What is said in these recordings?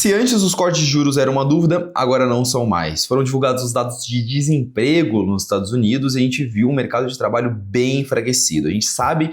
Se antes os cortes de juros eram uma dúvida, agora não são mais. Foram divulgados os dados de desemprego nos Estados Unidos e a gente viu um mercado de trabalho bem enfraquecido. A gente sabe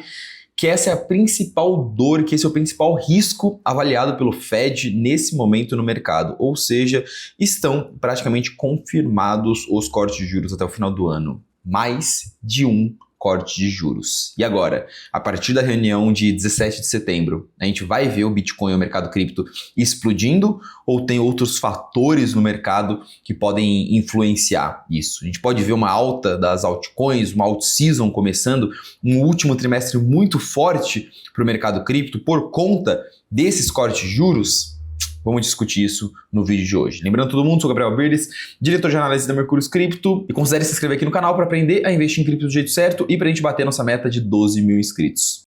que essa é a principal dor, que esse é o principal risco avaliado pelo Fed nesse momento no mercado. Ou seja, estão praticamente confirmados os cortes de juros até o final do ano. Mais de um corte de juros. E agora, a partir da reunião de 17 de setembro, a gente vai ver o Bitcoin e o mercado cripto explodindo ou tem outros fatores no mercado que podem influenciar isso? A gente pode ver uma alta das altcoins, uma alt-season começando, um último trimestre muito forte para o mercado cripto por conta desses cortes de juros? Vamos discutir isso no vídeo de hoje. Lembrando todo mundo, sou o Gabriel Birdes, diretor de análise da Mercúrio Cripto, e considere se inscrever aqui no canal para aprender a investir em cripto do jeito certo e para a gente bater a nossa meta de 12 mil inscritos.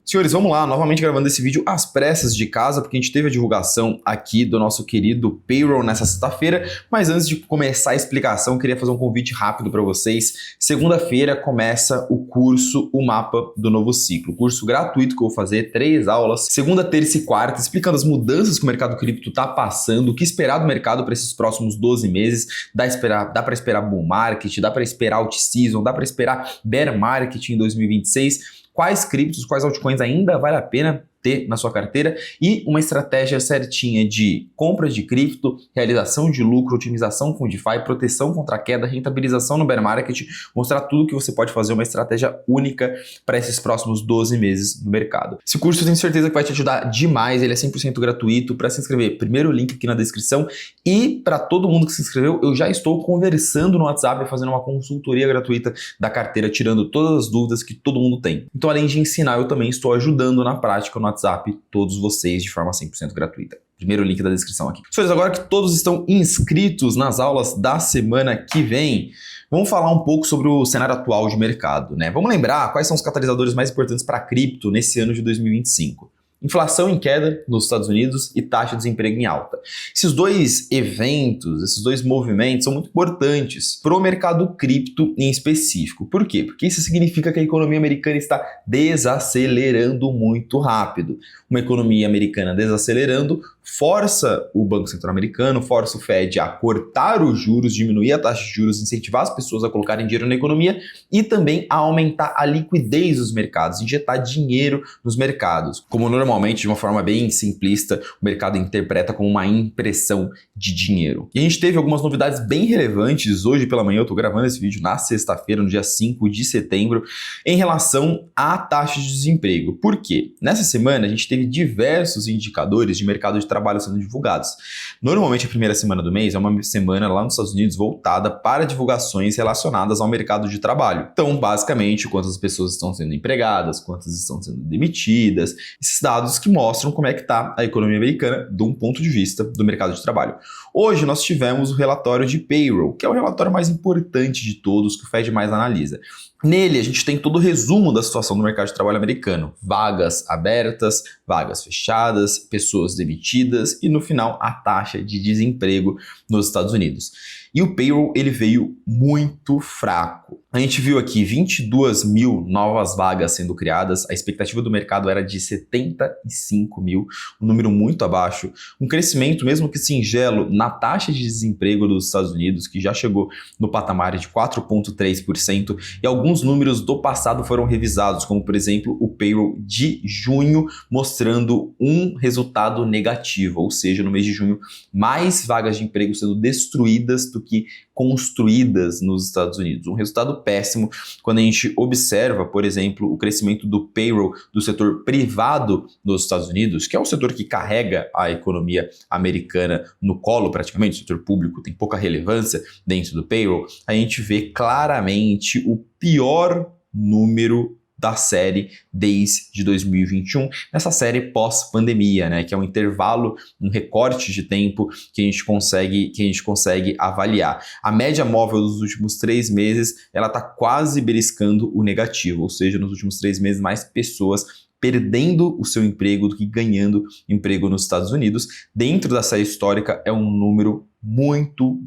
Senhores, vamos lá, novamente gravando esse vídeo às pressas de casa, porque a gente teve a divulgação aqui do nosso querido payroll nessa sexta-feira, mas antes de começar a explicação, eu queria fazer um convite rápido para vocês. Segunda-feira começa o curso O Mapa do Novo Ciclo, curso gratuito que eu vou fazer, 3 aulas, segunda, terça e quarta, explicando as mudanças que o mercado cripto está passando, o que esperar do mercado para esses próximos 12 meses, dá para esperar bull market, dá para esperar alt season, dá para esperar bear market em 2026, quais criptos, quais altcoins ainda vale a pena ter na sua carteira e uma estratégia certinha de compra de cripto, realização de lucro, otimização com DeFi, proteção contra a queda, rentabilização no bear market, mostrar tudo que você pode fazer, uma estratégia única para esses próximos 12 meses no mercado. Esse curso eu tenho certeza que vai te ajudar demais, ele é 100% gratuito. Para se inscrever, primeiro link aqui na descrição, e para todo mundo que se inscreveu, eu já estou conversando no WhatsApp, fazendo uma consultoria gratuita da carteira, tirando todas as dúvidas que todo mundo tem. Então, além de ensinar, eu também estou ajudando na prática no WhatsApp todos vocês de forma 100% gratuita. Primeiro link da descrição aqui. Senhores, agora que todos estão inscritos nas aulas da semana que vem, vamos falar um pouco sobre o cenário atual de mercado, né? Vamos lembrar quais são os catalisadores mais importantes para a cripto nesse ano de 2025. Inflação em queda nos Estados Unidos e taxa de desemprego em alta. Esses dois eventos, esses dois movimentos são muito importantes para o mercado cripto em específico. Por quê? Porque isso significa que a economia americana está desacelerando muito rápido. Uma economia americana desacelerando força o Banco Central americano, força o Fed a cortar os juros, diminuir a taxa de juros, incentivar as pessoas a colocarem dinheiro na economia e também a aumentar a liquidez dos mercados, injetar dinheiro nos mercados. Como normalmente, de uma forma bem simplista, o mercado interpreta como uma impressão de dinheiro. E a gente teve algumas novidades bem relevantes hoje pela manhã, eu estou gravando esse vídeo na sexta-feira, no dia 5 de setembro, em relação à taxa de desemprego. Por quê? Nessa semana a gente teve diversos indicadores de mercado de trabalho sendo divulgados. Normalmente a primeira semana do mês é uma semana lá nos Estados Unidos voltada para divulgações relacionadas ao mercado de trabalho. Então, basicamente, quantas pessoas estão sendo empregadas, quantas estão sendo demitidas, esses dados que mostram como é que está a economia americana de um ponto de vista do mercado de trabalho. Hoje nós tivemos o relatório de payroll, que é o relatório mais importante de todos, que o Fed mais analisa. Nele, a gente tem todo o resumo da situação do mercado de trabalho americano. Vagas abertas, vagas fechadas, pessoas demitidas e, no final, a taxa de desemprego nos Estados Unidos. E o payroll, ele veio muito fraco. A gente viu aqui 22 mil novas vagas sendo criadas, a expectativa do mercado era de 75 mil, um número muito abaixo. Um crescimento, mesmo que singelo, na taxa de desemprego dos Estados Unidos, que já chegou no patamar de 4,3%, e alguns números do passado foram revisados, como, por exemplo, o payroll de junho, mostrando um resultado negativo, ou seja, no mês de junho, mais vagas de emprego sendo destruídas do que construídas nos Estados Unidos. Um resultado péssimo quando a gente observa, por exemplo, o crescimento do payroll do setor privado nos Estados Unidos, que é o setor que carrega a economia americana no colo praticamente, o setor público tem pouca relevância dentro do payroll, a gente vê claramente o pior número da série desde 2021, nessa série pós-pandemia, né, que é um intervalo, um recorte de tempo que a gente consegue avaliar. A média móvel dos últimos 3 meses, ela está quase beliscando o negativo, ou seja, nos últimos 3 meses mais pessoas perdendo o seu emprego do que ganhando emprego nos Estados Unidos. Dentro da série histórica é um número muito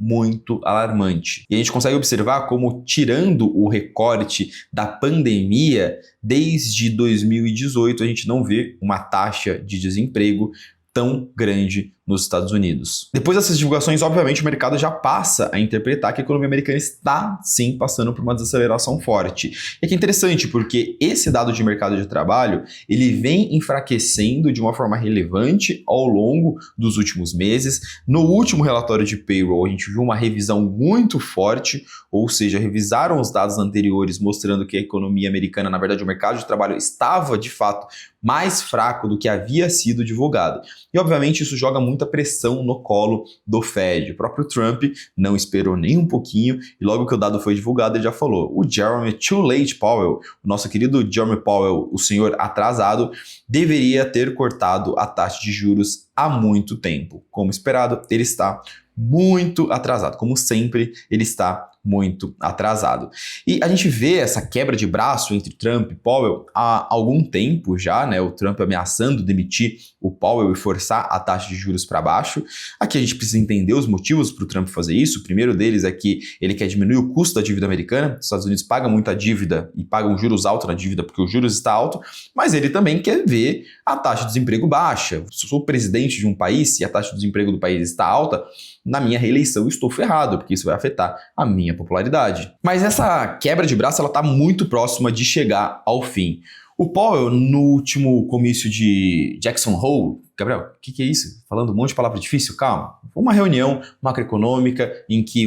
alarmante. E a gente consegue observar como, tirando o recorte da pandemia, desde 2018 a gente não vê uma taxa de desemprego tão grande nos Estados Unidos. Depois dessas divulgações, obviamente, o mercado já passa a interpretar que a economia americana está, sim, passando por uma desaceleração forte. E aqui é interessante, porque esse dado de mercado de trabalho, ele vem enfraquecendo de uma forma relevante ao longo dos últimos meses. No último relatório de payroll, a gente viu uma revisão muito forte, ou seja, revisaram os dados anteriores mostrando que a economia americana, na verdade, o mercado de trabalho estava, de fato, mais fraco do que havia sido divulgado. E, obviamente, isso joga muita pressão no colo do Fed. O próprio Trump não esperou nem um pouquinho e logo que o dado foi divulgado, ele já falou: o Jerome Too Late Powell, o nosso querido Jerome Powell, o senhor atrasado, deveria ter cortado a taxa de juros há muito tempo. Como esperado, ele está muito atrasado. Como sempre, ele está muito atrasado. E a gente vê essa quebra de braço entre Trump e Powell há algum tempo já, né? O Trump ameaçando demitir o Powell e forçar a taxa de juros para baixo. Aqui a gente precisa entender os motivos para o Trump fazer isso. O primeiro deles é que ele quer diminuir o custo da dívida americana. Os Estados Unidos pagam muita dívida e pagam juros altos na dívida porque os juros está alto, mas ele também quer ver a taxa de desemprego baixa. Se eu sou presidente de um país e a taxa de desemprego do país está alta, na minha reeleição estou ferrado, porque isso vai afetar a minha popularidade. Mas essa quebra de braço, ela está muito próxima de chegar ao fim. O Powell, no último comício de Jackson Hole, Gabriel, o que é isso? Falando um monte de palavra difícil? Calma. Uma reunião macroeconômica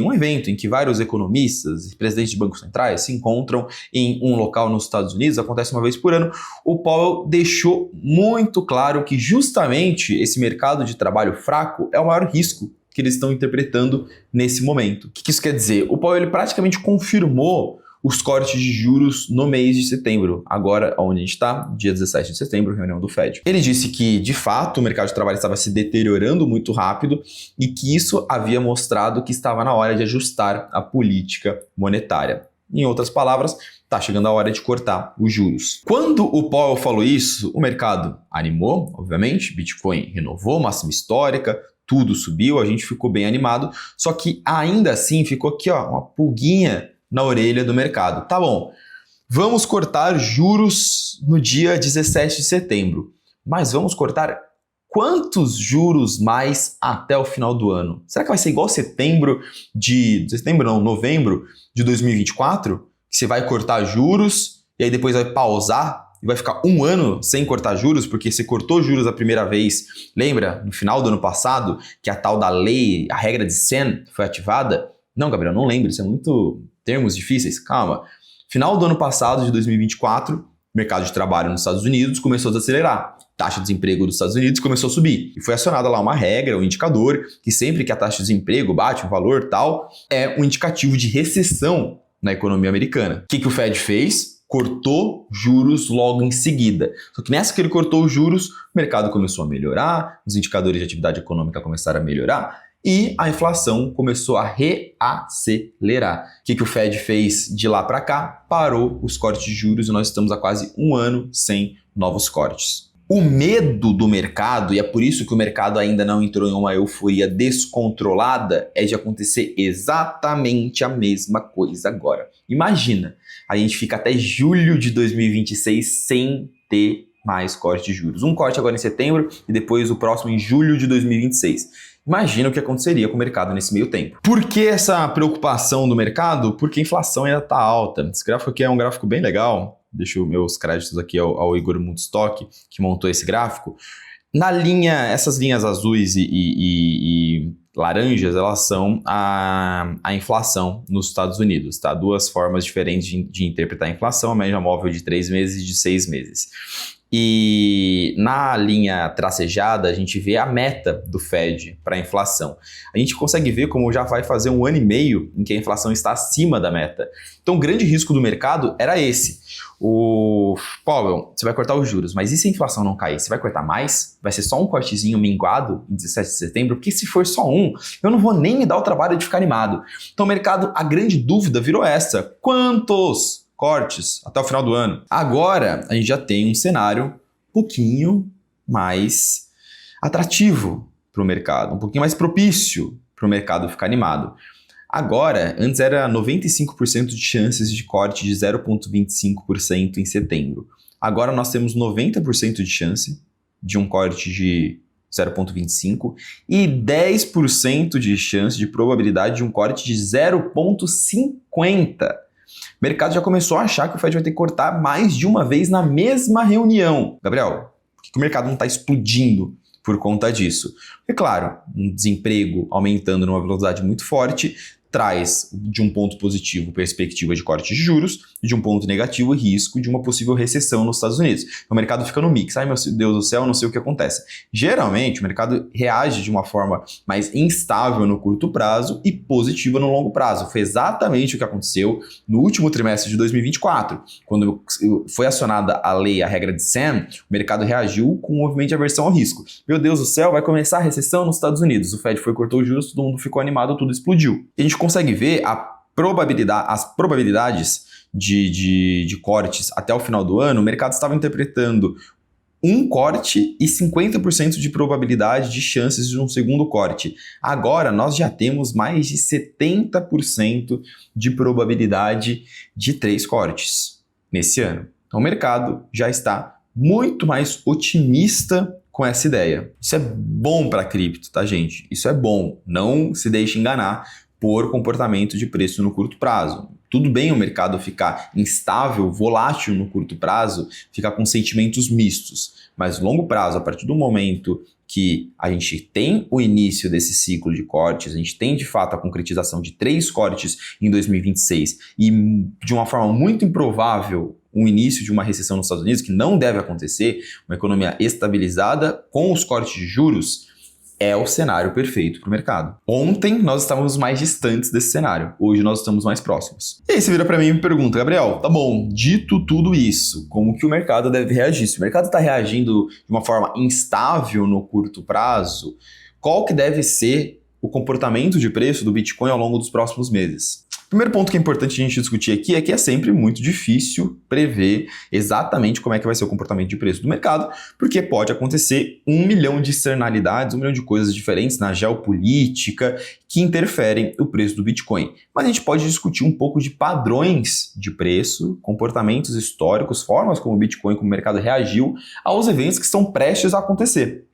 um evento em que vários economistas e presidentes de bancos centrais se encontram em um local nos Estados Unidos, acontece uma vez por ano. O Powell deixou muito claro que justamente esse mercado de trabalho fraco é o maior risco que eles estão interpretando nesse momento. O que isso quer dizer? O Powell ele praticamente confirmou os cortes de juros no mês de setembro, agora onde a gente está, dia 17 de setembro, reunião do Fed. Ele disse que, de fato, o mercado de trabalho estava se deteriorando muito rápido e que isso havia mostrado que estava na hora de ajustar a política monetária. Em outras palavras, está chegando a hora de cortar os juros. Quando o Powell falou isso, o mercado animou, obviamente, Bitcoin renovou máxima histórica, tudo subiu, a gente ficou bem animado, só que ainda assim ficou aqui ó, uma pulguinha na orelha do mercado. Tá bom, vamos cortar juros no dia 17 de setembro, mas vamos cortar quantos juros mais até o final do ano? Será que vai ser igual novembro de 2024? Que você vai cortar juros e aí depois vai pausar e vai ficar um ano sem cortar juros, porque você cortou juros a primeira vez, lembra? No final do ano passado, que a tal da lei, a regra de Sen foi ativada? Não, Gabriel, não lembro, isso é muito termos difíceis, calma. Final do ano passado, de 2024, o mercado de trabalho nos Estados Unidos começou a desacelerar. Taxa de desemprego dos Estados Unidos começou a subir. E foi acionada lá uma regra, um indicador, que sempre que a taxa de desemprego bate um valor tal, é um indicativo de recessão na economia americana. O que o Fed fez? Cortou juros logo em seguida. Só que nessa que ele cortou os juros, o mercado começou a melhorar, os indicadores de atividade econômica começaram a melhorar e a inflação começou a reacelerar. O que o Fed fez de lá para cá? Parou os cortes de juros e nós estamos há quase um ano sem novos cortes. O medo do mercado, e é por isso que o mercado ainda não entrou em uma euforia descontrolada, é de acontecer exatamente a mesma coisa agora. Imagina, a gente fica até julho de 2026 sem ter mais corte de juros. Um corte agora em setembro e depois o próximo em julho de 2026. Imagina o que aconteceria com o mercado nesse meio tempo. Por que essa preocupação do mercado? Porque a inflação ainda está alta. Esse gráfico aqui é um gráfico bem legal. Deixo meus créditos aqui ao Igor Mundstock, que montou esse gráfico. Na linha, essas linhas azuis e laranjas, elas são a inflação nos Estados Unidos, tá? Duas formas diferentes de interpretar a inflação, a média móvel de 3 meses e de 6 meses. E na linha tracejada, a gente vê a meta do Fed para a inflação. A gente consegue ver como já vai fazer 1 ano e meio em que a inflação está acima da meta. Então, o grande risco do mercado era esse. O Powell, você vai cortar os juros, mas e se a inflação não cair? Você vai cortar mais? Vai ser só um cortezinho minguado em 17 de setembro? Porque se for só um, eu não vou nem me dar o trabalho de ficar animado. Então, o mercado, a grande dúvida virou essa. Quantos cortes até o final do ano? Agora, a gente já tem um cenário um pouquinho mais atrativo para o mercado, um pouquinho mais propício para o mercado ficar animado. Agora, antes era 95% de chances de corte de 0,25% em setembro. Agora nós temos 90% de chance de um corte de 0,25% e 10% de chance de probabilidade de um corte de 0,50%. O mercado já começou a achar que o Fed vai ter que cortar mais de uma vez na mesma reunião. Gabriel, por que o mercado não está explodindo por conta disso? Porque, claro, um desemprego aumentando numa velocidade muito forte traz, de um ponto positivo, perspectiva de corte de juros, e de um ponto negativo, risco de uma possível recessão nos Estados Unidos. O mercado fica no mix. Ai, meu Deus do céu, não sei o que acontece. Geralmente, o mercado reage de uma forma mais instável no curto prazo e positiva no longo prazo. Foi exatamente o que aconteceu no último trimestre de 2024. Quando foi acionada a lei, a regra de Sam, o mercado reagiu com um movimento de aversão ao risco. Meu Deus do céu, vai começar a recessão nos Estados Unidos. O Fed cortou os juros, todo mundo ficou animado, tudo explodiu. E a gente consegue ver as probabilidades de cortes até o final do ano. O mercado estava interpretando um corte e 50% de probabilidade de chances de um segundo corte. Agora nós já temos mais de 70% de probabilidade de 3 cortes nesse ano. Então o mercado já está muito mais otimista com essa ideia. Isso é bom para cripto, tá, gente? Isso é bom. Não se deixe enganar por comportamento de preço no curto prazo. Tudo bem o mercado ficar instável, volátil no curto prazo, ficar com sentimentos mistos, mas no longo prazo, a partir do momento que a gente tem o início desse ciclo de cortes, a gente tem de fato a concretização de 3 cortes em 2026 e de uma forma muito improvável um início de uma recessão nos Estados Unidos, que não deve acontecer, uma economia estabilizada com os cortes de juros, é o cenário perfeito para o mercado. Ontem nós estávamos mais distantes desse cenário, hoje nós estamos mais próximos. E aí você vira para mim e me pergunta, Gabriel, tá bom, dito tudo isso, como que o mercado deve reagir? Se o mercado está reagindo de uma forma instável no curto prazo, qual que deve ser o comportamento de preço do Bitcoin ao longo dos próximos meses? O primeiro ponto que é importante a gente discutir aqui é que é sempre muito difícil prever exatamente como é que vai ser o comportamento de preço do mercado, porque pode acontecer 1 milhão de externalidades, 1 milhão de coisas diferentes na geopolítica que interferem o preço do Bitcoin. Mas a gente pode discutir um pouco de padrões de preço, comportamentos históricos, formas como o Bitcoin, como o mercado reagiu aos eventos que estão prestes a acontecer.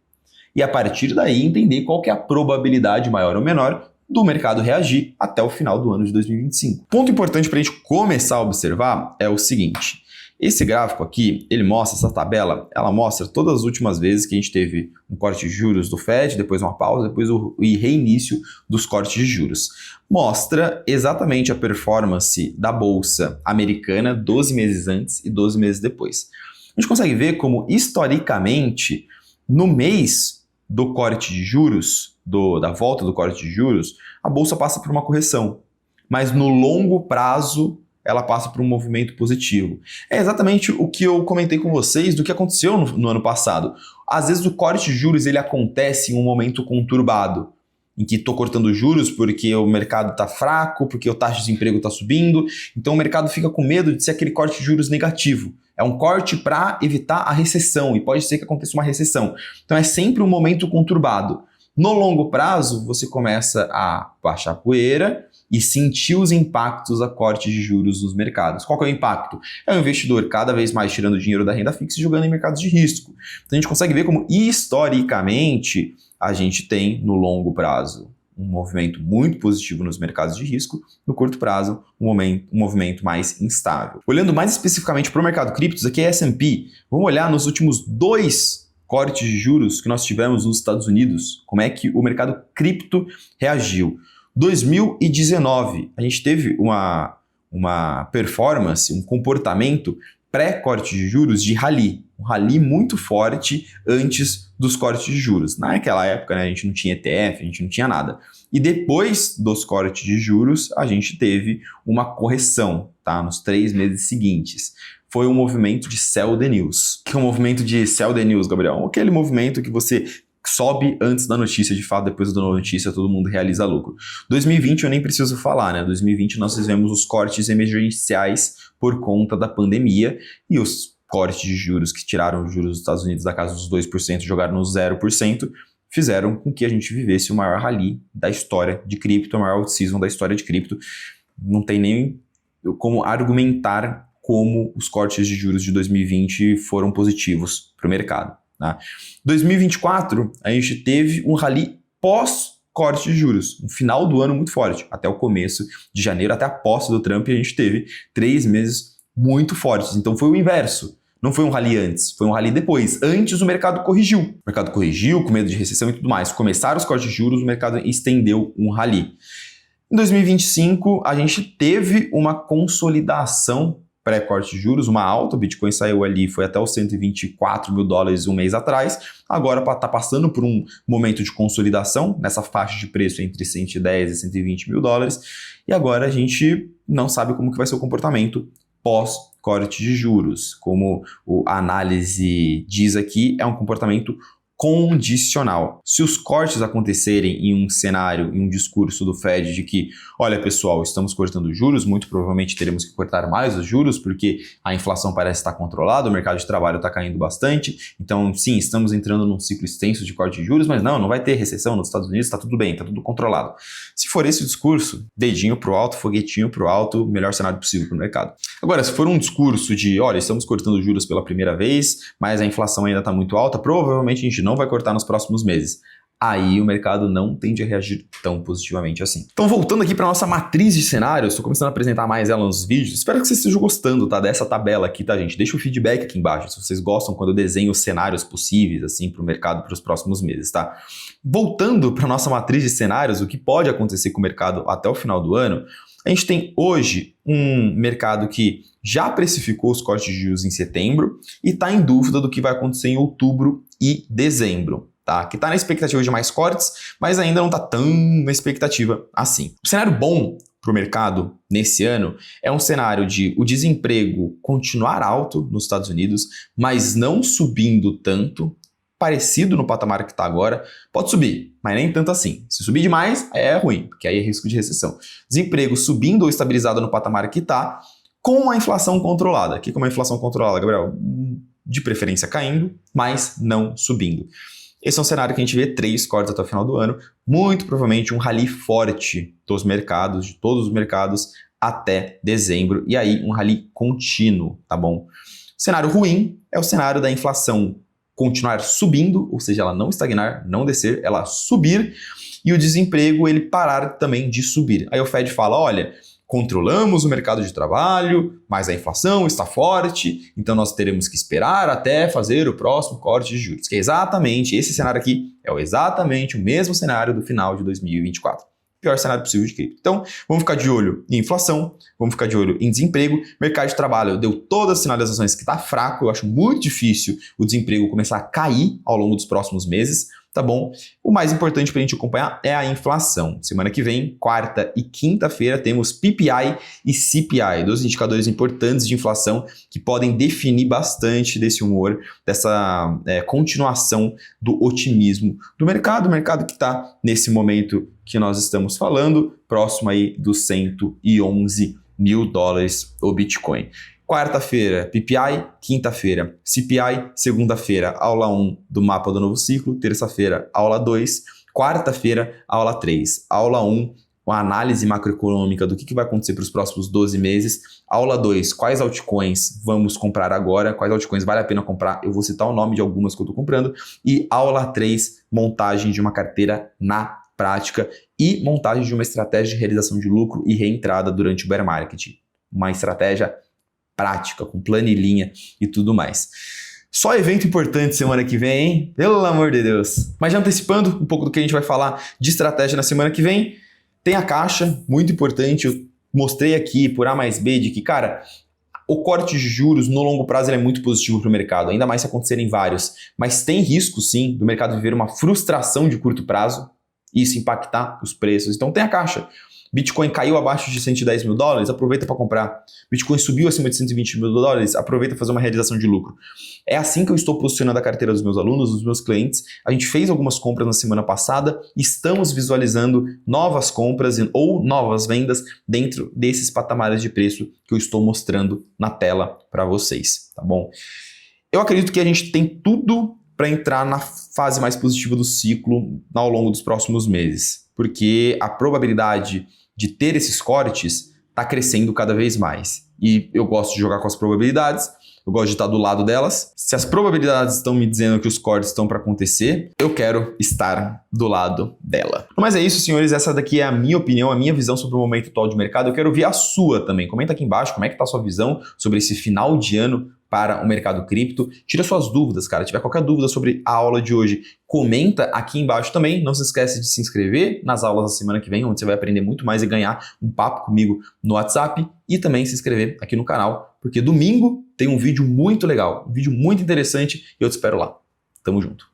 E a partir daí entender qual que é a probabilidade maior ou menor do mercado reagir até o final do ano de 2025. Ponto importante para a gente começar a observar é o seguinte. Esse gráfico aqui, ele mostra, essa tabela, ela mostra todas as últimas vezes que a gente teve um corte de juros do Fed, depois uma pausa, depois o reinício dos cortes de juros. Mostra exatamente a performance da bolsa americana 12 meses antes e 12 meses depois. A gente consegue ver como, historicamente, no mês do corte de juros, da volta do corte de juros, a bolsa passa por uma correção. Mas no longo prazo, ela passa por um movimento positivo. É exatamente o que eu comentei com vocês do que aconteceu no ano passado. Às vezes o corte de juros ele acontece em um momento conturbado, em que estou cortando juros porque o mercado está fraco, porque a taxa de desemprego está subindo, então o mercado fica com medo de ser aquele corte de juros negativo. É um corte para evitar a recessão e pode ser que aconteça uma recessão. Então é sempre um momento conturbado. No longo prazo, você começa a baixar poeira e sentir os impactos a corte de juros nos mercados. Qual que é o impacto? É o investidor cada vez mais tirando dinheiro da renda fixa e jogando em mercados de risco. Então a gente consegue ver como, historicamente, a gente tem, no longo prazo, um movimento muito positivo nos mercados de risco, no curto prazo, um movimento mais instável. Olhando mais especificamente para o mercado criptos, aqui é S&P. Vamos olhar nos últimos 2 cortes de juros que nós tivemos nos Estados Unidos, como é que o mercado cripto reagiu. 2019, a gente teve uma performance, um comportamento pré-corte de juros de rally, um rally muito forte antes dos cortes de juros. Naquela época, né, a gente não tinha ETF, a gente não tinha nada. E depois dos cortes de juros, a gente teve uma correção, tá, nos 3 meses seguintes. Foi um movimento de sell the news. O que é um movimento de sell the news, Gabriel? Aquele movimento que você sobe antes da notícia, de fato, depois da notícia todo mundo realiza lucro. 2020 eu nem preciso falar, né? 2020 nós fizemos os cortes emergenciais por conta da pandemia e os cortes de juros que tiraram os juros dos Estados Unidos da casa dos 2% e jogaram no 0%, fizeram com que a gente vivesse o maior rally da história de cripto, o maior out-season da história de cripto. Não tem nem como argumentar como os cortes de juros de 2020 foram positivos para o mercado. Tá? 2024, a gente teve um rally pós-corte de juros, um final do ano muito forte, até o começo de janeiro, até a posse do Trump, a gente teve 3 meses muito fortes. Então foi o inverso. Não foi um rally antes, foi um rally depois. Antes o mercado corrigiu. O mercado corrigiu com medo de recessão e tudo mais. Começaram os cortes de juros, o mercado estendeu um rally. Em 2025, a gente teve uma consolidação pré-corte de juros, uma alta. O Bitcoin saiu ali, foi até os $124 mil um mês atrás. Agora está passando por um momento de consolidação nessa faixa de preço entre 110 e 120 mil dólares. E agora a gente não sabe como que vai ser o comportamento pós-corte de juros. Como a análise diz aqui, é um comportamento condicional. Se os cortes acontecerem em um cenário, em um discurso do Fed de que, olha pessoal, estamos cortando juros, muito provavelmente teremos que cortar mais os juros porque a inflação parece estar controlada, o mercado de trabalho está caindo bastante, então sim, estamos entrando num ciclo extenso de corte de juros, mas não vai ter recessão nos Estados Unidos, está tudo bem, está tudo controlado. Se for esse o discurso, dedinho pro alto, foguetinho pro alto, melhor cenário possível para o mercado. Agora, se for um discurso de, olha, estamos cortando juros pela primeira vez, mas a inflação ainda está muito alta, provavelmente a gente não vai cortar nos próximos meses. Aí o mercado não tende a reagir tão positivamente assim. Então, voltando aqui para nossa matriz de cenários, estou começando a apresentar mais ela nos vídeos. Espero que vocês estejam gostando, tá, dessa tabela aqui, tá, gente? Deixa o feedback aqui embaixo, se vocês gostam quando eu desenho os cenários possíveis, assim, para o mercado para os próximos meses, tá? Voltando para nossa matriz de cenários, o que pode acontecer com o mercado até o final do ano, a gente tem hoje um mercado que já precificou os cortes de juros em setembro e está em dúvida do que vai acontecer em outubro e dezembro, tá? Que está na expectativa de mais cortes, mas ainda não está tão na expectativa assim. O cenário bom para o mercado nesse ano é um cenário de o desemprego continuar alto nos Estados Unidos, mas não subindo tanto, parecido no patamar que está agora. Pode subir, mas nem tanto assim. Se subir demais, é ruim, porque aí é risco de recessão. Desemprego subindo ou estabilizado no patamar que está, com a inflação controlada. O que é uma inflação controlada, Gabriel? De preferência caindo, mas não subindo. Esse é um cenário que a gente vê 3 cortes até o final do ano, muito provavelmente um rally forte dos mercados, de todos os mercados, até dezembro, e aí um rally contínuo, tá bom? O cenário ruim é o cenário da inflação continuar subindo, ou seja, ela não estagnar, não descer, ela subir, e o desemprego ele parar também de subir. Aí o Fed fala, olha, controlamos o mercado de trabalho, mas a inflação está forte, então nós teremos que esperar até fazer o próximo corte de juros. Que é exatamente, esse cenário aqui é exatamente o mesmo cenário do final de 2024. Pior cenário possível de cripto. Então, vamos ficar de olho em inflação, vamos ficar de olho em desemprego. Mercado de trabalho deu todas as sinalizações que está fraco, eu acho muito difícil o desemprego começar a cair ao longo dos próximos meses. Tá bom? O mais importante para a gente acompanhar é a inflação. Semana que vem, quarta e quinta-feira, temos PPI e CPI, 2 indicadores importantes de inflação que podem definir bastante desse humor, dessa continuação do otimismo do mercado. O mercado que está nesse momento que nós estamos falando, próximo aí dos $111 mil o Bitcoin. Quarta-feira, PPI, quinta-feira, CPI, segunda-feira, aula 1 do mapa do novo ciclo, terça-feira, aula 2, quarta-feira, aula 3, aula 1, uma análise macroeconômica do que vai acontecer para os próximos 12 meses, aula 2, quais altcoins vamos comprar agora, quais altcoins vale a pena comprar, eu vou citar o nome de algumas que eu estou comprando, e aula 3, montagem de uma carteira na prática e montagem de uma estratégia de realização de lucro e reentrada durante o bear market, uma estratégia prática, com planilhinha e tudo mais. Só evento importante semana que vem, hein? Pelo amor de Deus. Mas já antecipando um pouco do que a gente vai falar de estratégia na semana que vem, tem a caixa, muito importante. Eu mostrei aqui por A mais B de que, cara, o corte de juros no longo prazo ele é muito positivo para o mercado, ainda mais se acontecerem vários. Mas tem risco, sim, do mercado viver uma frustração de curto prazo e isso impactar os preços. Então tem a caixa. Bitcoin caiu abaixo de $110 mil, aproveita para comprar. Bitcoin subiu acima de $120 mil, aproveita para fazer uma realização de lucro. É assim que eu estou posicionando a carteira dos meus alunos, dos meus clientes. A gente fez algumas compras na semana passada, estamos visualizando novas compras ou novas vendas dentro desses patamares de preço que eu estou mostrando na tela para vocês, tá bom? Eu acredito que a gente tem tudo para entrar na fase mais positiva do ciclo ao longo dos próximos meses, porque a probabilidade de ter esses cortes está crescendo cada vez mais. E eu gosto de jogar com as probabilidades, eu gosto de estar do lado delas. Se as probabilidades estão me dizendo que os cortes estão para acontecer, eu quero estar do lado dela. Mas é isso, senhores. Essa daqui é a minha opinião, a minha visão sobre o momento atual de mercado. Eu quero ouvir a sua também. Comenta aqui embaixo como é que está a sua visão sobre esse final de ano para o mercado cripto. Tira suas dúvidas, cara. Se tiver qualquer dúvida sobre a aula de hoje, comenta aqui embaixo também. Não se esquece de se inscrever nas aulas da semana que vem, onde você vai aprender muito mais e ganhar um papo comigo no WhatsApp. E também se inscrever aqui no canal, porque domingo tem um vídeo muito legal, um vídeo muito interessante e eu te espero lá. Tamo junto.